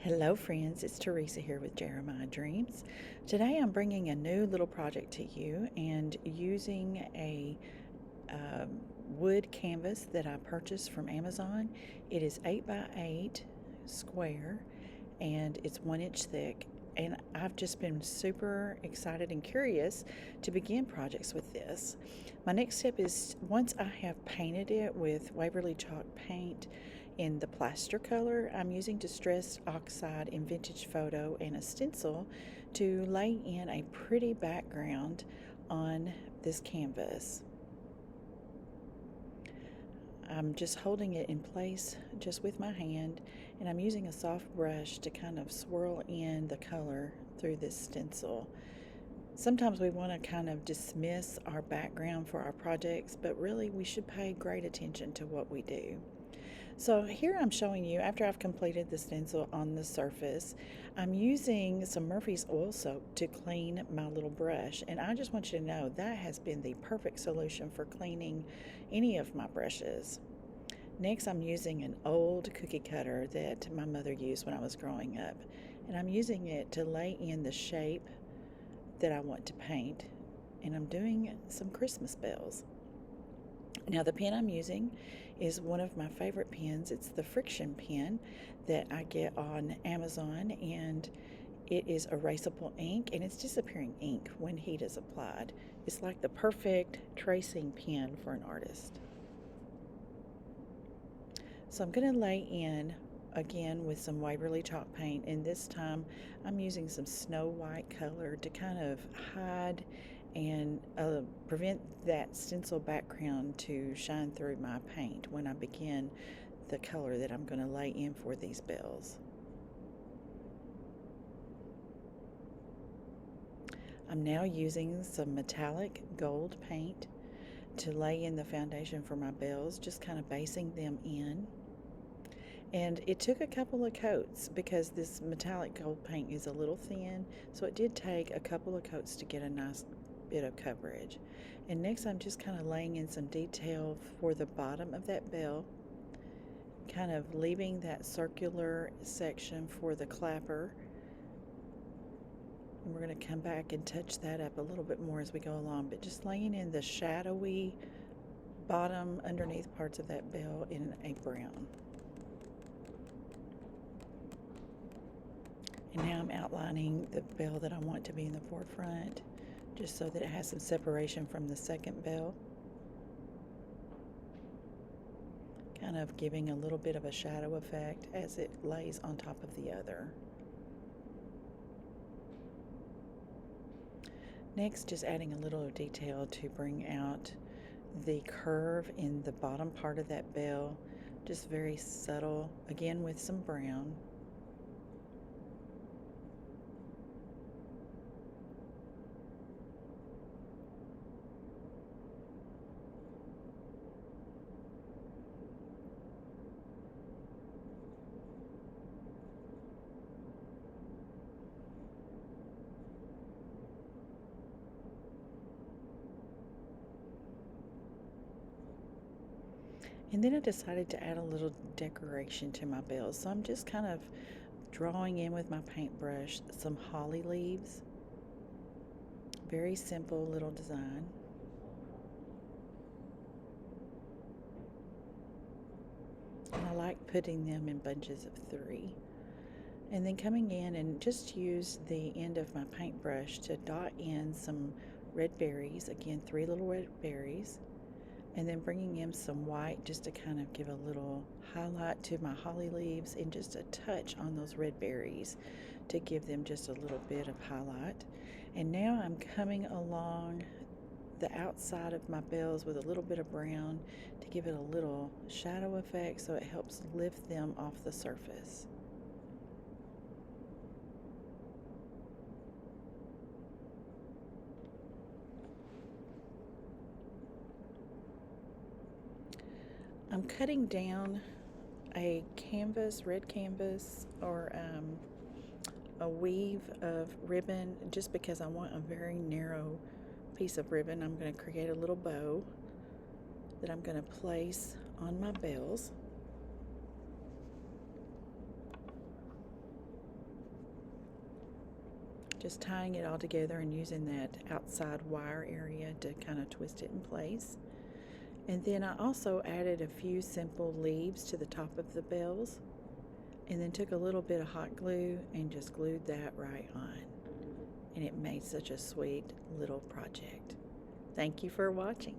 Hello, friends. It's Teresa here with Jeremiah Dreams. Today I'm bringing a new little project to you and using a wood canvas that I purchased from Amazon. It is 8 by 8 square and it's 1 inch thick. And I've just been super excited and curious to begin projects with this. My next step is once I have painted it with Waverly chalk paint in the plaster color, I'm using distressed oxide in vintage photo and a stencil to lay in a pretty background on this canvas. I'm just holding it in place just with my hand, and I'm using a soft brush to kind of swirl in the color through this stencil. Sometimes we want to kind of dismiss our background for our projects, but really we should pay great attention to what we do. So here I'm showing you, after I've completed the stencil on the surface, I'm using some Murphy's oil soap to clean my little brush. And I just want you to know that has been the perfect solution for cleaning any of my brushes. Next, I'm using an old cookie cutter that my mother used when I was growing up. And I'm using it to lay in the shape that I want to paint. And I'm doing some Christmas bells. Now the pen I'm using is one of my favorite pens. It's the Friction pen that I get on Amazon, and it is erasable ink, and it's disappearing ink when heat is applied. It's like the perfect tracing pen for an artist. So I'm going to lay in again with some Waverly chalk paint, and this time I'm using some snow white color to kind of hide and prevent that stencil background to shine through my paint when I begin the color that I'm going to lay in for these bells. I'm now using some metallic gold paint to lay in the foundation for my bells, just kind of basing them in. And it took a couple of coats because this metallic gold paint is a little thin, so it did take a couple of coats to get a nice bit of coverage. And next I'm just kind of laying in some detail for the bottom of that bell, kind of leaving that circular section for the clapper. And we're going to come back and touch that up a little bit more as we go along, but just laying in the shadowy bottom underneath parts of that bell in a brown. And now I'm outlining the bell that I want to be in the forefront, just so that it has some separation from the second bell. Kind of giving a little bit of a shadow effect as it lays on top of the other. Next, just adding a little detail to bring out the curve in the bottom part of that bell, just very subtle, again with some brown. And then I decided to add a little decoration to my bells. So I'm just kind of drawing in with my paintbrush some holly leaves. Very simple little design. And I like putting them in bunches of 3. And then coming in and just use the end of my paintbrush to dot in some red berries. Again, 3 little red berries. And then bringing in some white just to kind of give a little highlight to my holly leaves, and just a touch on those red berries to give them just a little bit of highlight. And now I'm coming along the outside of my bells with a little bit of brown to give it a little shadow effect, so it helps lift them off the surface. I'm cutting down a canvas, red canvas, or a weave of ribbon, just because I want a very narrow piece of ribbon. I'm going to create a little bow that I'm going to place on my bells. just tying it all together and using that outside wire area to kind of twist it in place. And then I also added a few simple leaves to the top of the bells, and then took a little bit of hot glue and just glued that right on. And it made such a sweet little project. Thank you for watching.